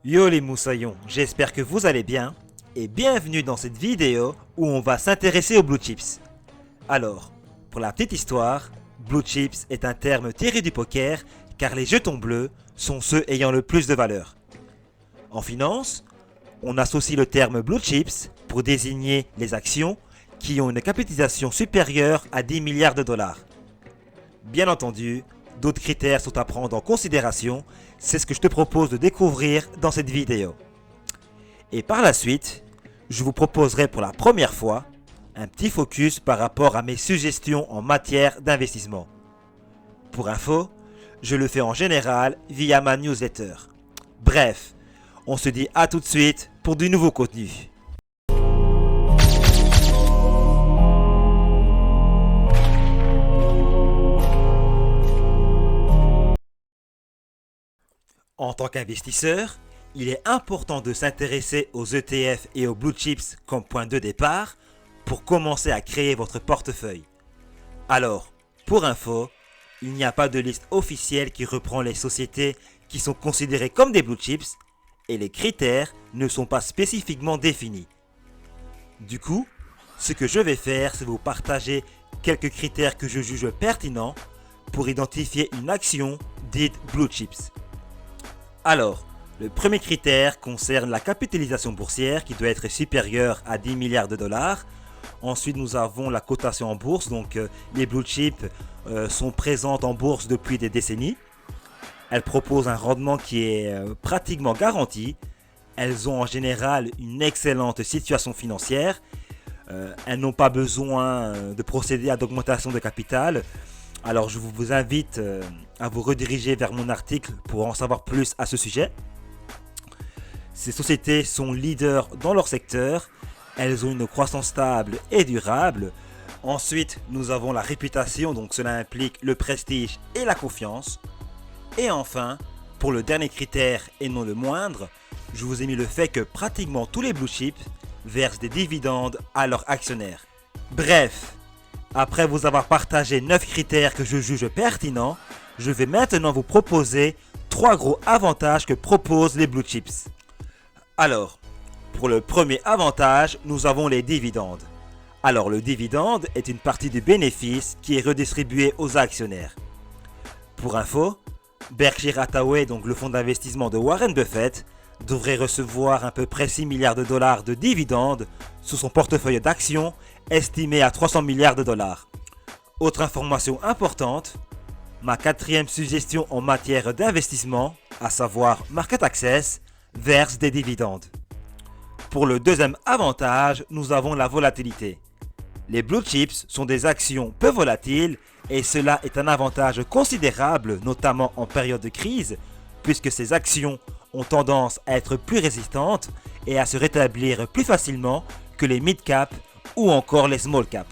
Yo les moussaillons, j'espère que vous allez bien et bienvenue dans cette vidéo où on va s'intéresser aux blue chips. Alors, pour la petite histoire, blue chips est un terme tiré du poker car les jetons bleus sont ceux ayant le plus de valeur. En finance, on associe le terme blue chips pour désigner les actions qui ont une capitalisation supérieure à 10 milliards de dollars. Bien entendu, d'autres critères sont à prendre en considération, c'est ce que je te propose de découvrir dans cette vidéo. Et par la suite, je vous proposerai pour la première fois un petit focus par rapport à mes suggestions en matière d'investissement. Pour info, je le fais en général via ma newsletter. Bref, on se dit à tout de suite pour du nouveau contenu. En tant qu'investisseur, il est important de s'intéresser aux ETF et aux blue chips comme point de départ pour commencer à créer votre portefeuille. Alors, pour info, il n'y a pas de liste officielle qui reprend les sociétés qui sont considérées comme des blue chips et les critères ne sont pas spécifiquement définis. Du coup, ce que je vais faire, c'est vous partager quelques critères que je juge pertinents pour identifier une action dite blue chips. Alors, le premier critère concerne la capitalisation boursière qui doit être supérieure à 10 milliards de dollars. Ensuite, nous avons la cotation en bourse, donc les blue chips sont présentes en bourse depuis des décennies. Elles proposent un rendement qui est pratiquement garanti. Elles ont en général une excellente situation financière. Elles n'ont pas besoin de procéder à d'augmentation de capital. Alors je vous invite à vous rediriger vers mon article pour en savoir plus à ce sujet. Ces sociétés sont leaders dans leur secteur, elles ont une croissance stable et durable. Ensuite, nous avons la réputation, donc cela implique le prestige et la confiance. Et enfin, pour le dernier critère et non le moindre, je vous ai mis le fait que pratiquement tous les blue chips versent des dividendes à leurs actionnaires. Bref, après vous avoir partagé 9 critères que je juge pertinents, je vais maintenant vous proposer 3 gros avantages que proposent les blue chips. Alors, pour le premier avantage, nous avons les dividendes. Alors le dividende est une partie du bénéfice qui est redistribuée aux actionnaires. Pour info, Berkshire Hathaway, donc le fonds d'investissement de Warren Buffett, devrait recevoir à peu près 6 milliards de dollars de dividendes sur son portefeuille d'actions estimé à 300 milliards de dollars. Autre information importante, ma quatrième suggestion en matière d'investissement, à savoir Market Access, verse des dividendes. Pour le deuxième avantage, nous avons la volatilité. Les blue chips sont des actions peu volatiles et cela est un avantage considérable, notamment en période de crise, puisque ces actions ont tendance à être plus résistantes et à se rétablir plus facilement que les mid-cap ou encore les small-cap.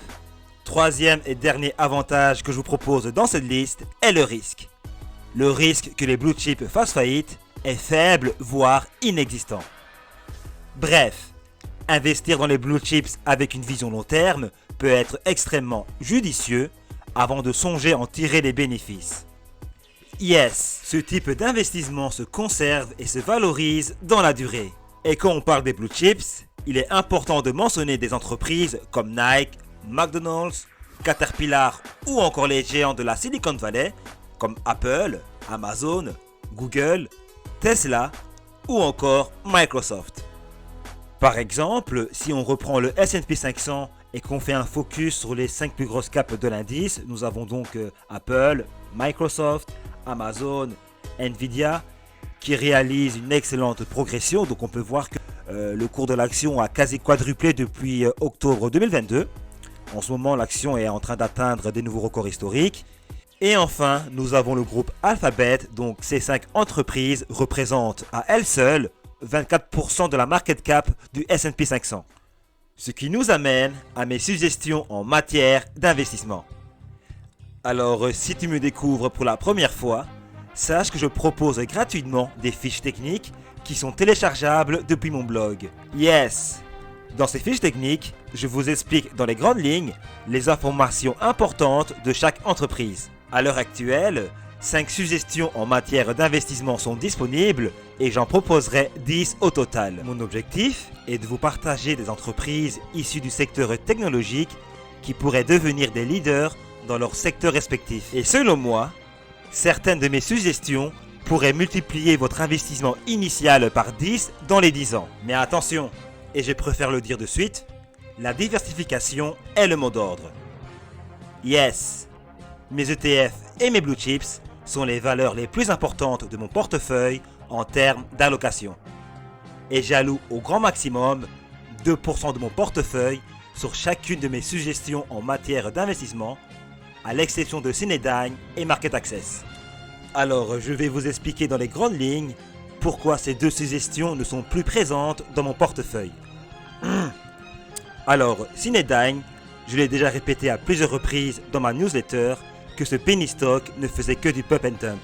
Troisième et dernier avantage que je vous propose dans cette liste est le risque. Le risque que les blue chips fassent faillite est faible, voire inexistant. Bref, investir dans les blue chips avec une vision long terme peut être extrêmement judicieux avant de songer à en tirer les bénéfices. Yes, ce type d'investissement se conserve et se valorise dans la durée. Et quand on parle des blue chips, il est important de mentionner des entreprises comme Nike, McDonald's, Caterpillar ou encore les géants de la Silicon Valley comme Apple, Amazon, Google, Tesla ou encore Microsoft. Par exemple, si on reprend le S&P 500 et qu'on fait un focus sur les 5 plus grosses caps de l'indice, nous avons donc Apple, Microsoft, Amazon, Nvidia qui réalisent une excellente progression. Donc on peut voir que le cours de l'action a quasi quadruplé depuis octobre 2022. En ce moment, l'action est en train d'atteindre des nouveaux records historiques. Et enfin, nous avons le groupe Alphabet. Donc ces 5 entreprises représentent à elles seules 24% de la market cap du S&P 500. Ce qui nous amène à mes suggestions en matière d'investissement. Alors, si tu me découvres pour la première fois, sache que je propose gratuitement des fiches techniques qui sont téléchargeables depuis mon blog. Yes! Dans ces fiches techniques, je vous explique dans les grandes lignes les informations importantes de chaque entreprise. À l'heure actuelle, 5 suggestions en matière d'investissement sont disponibles et j'en proposerai 10 au total. Mon objectif est de vous partager des entreprises issues du secteur technologique qui pourraient devenir des leaders dans leur secteur respectif. Et selon moi, certaines de mes suggestions pourraient multiplier votre investissement initial par 10 dans les 10 ans. Mais attention, et je préfère le dire de suite, la diversification est le mot d'ordre. Yes, mes ETF et mes blue chips sont les valeurs les plus importantes de mon portefeuille en termes d'allocation. Et j'alloue au grand maximum 2% de mon portefeuille sur chacune de mes suggestions en matière d'investissement, à l'exception de Cinedigm et Market Access. Alors, je vais vous expliquer dans les grandes lignes pourquoi ces deux suggestions ne sont plus présentes dans mon portefeuille. Alors, Cinedigm, je l'ai déjà répété à plusieurs reprises dans ma newsletter que ce penny stock ne faisait que du pump and dump.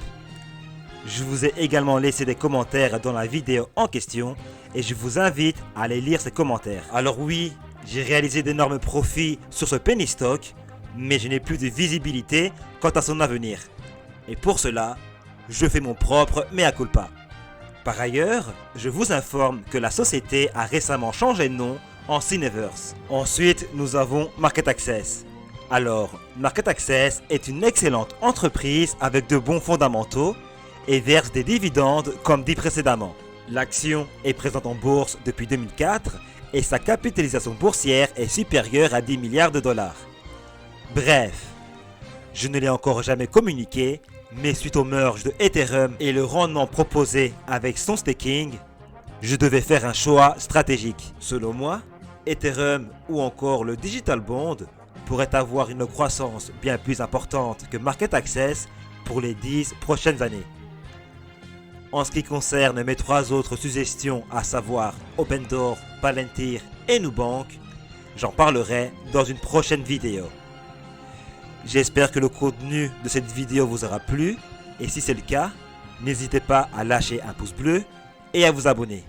Je vous ai également laissé des commentaires dans la vidéo en question et je vous invite à aller lire ces commentaires. Alors oui, j'ai réalisé d'énormes profits sur ce penny stock, mais je n'ai plus de visibilité quant à son avenir. Et pour cela, je fais mon propre mea culpa. Par ailleurs, je vous informe que la société a récemment changé de nom en Cineverse. Ensuite, nous avons Market Access. Alors, Market Access est une excellente entreprise avec de bons fondamentaux et verse des dividendes comme dit précédemment. L'action est présente en bourse depuis 2004 et sa capitalisation boursière est supérieure à 10 milliards de dollars. Bref, je ne l'ai encore jamais communiqué, mais suite au merge de Ethereum et le rendement proposé avec son staking, je devais faire un choix stratégique. Selon moi, Ethereum ou encore le Digital Bond pourraient avoir une croissance bien plus importante que Market Access pour les 10 prochaines années. En ce qui concerne mes 3 autres suggestions, à savoir Opendoor, Palantir et Nubank, j'en parlerai dans une prochaine vidéo. J'espère que le contenu de cette vidéo vous aura plu et si c'est le cas, n'hésitez pas à lâcher un pouce bleu et à vous abonner.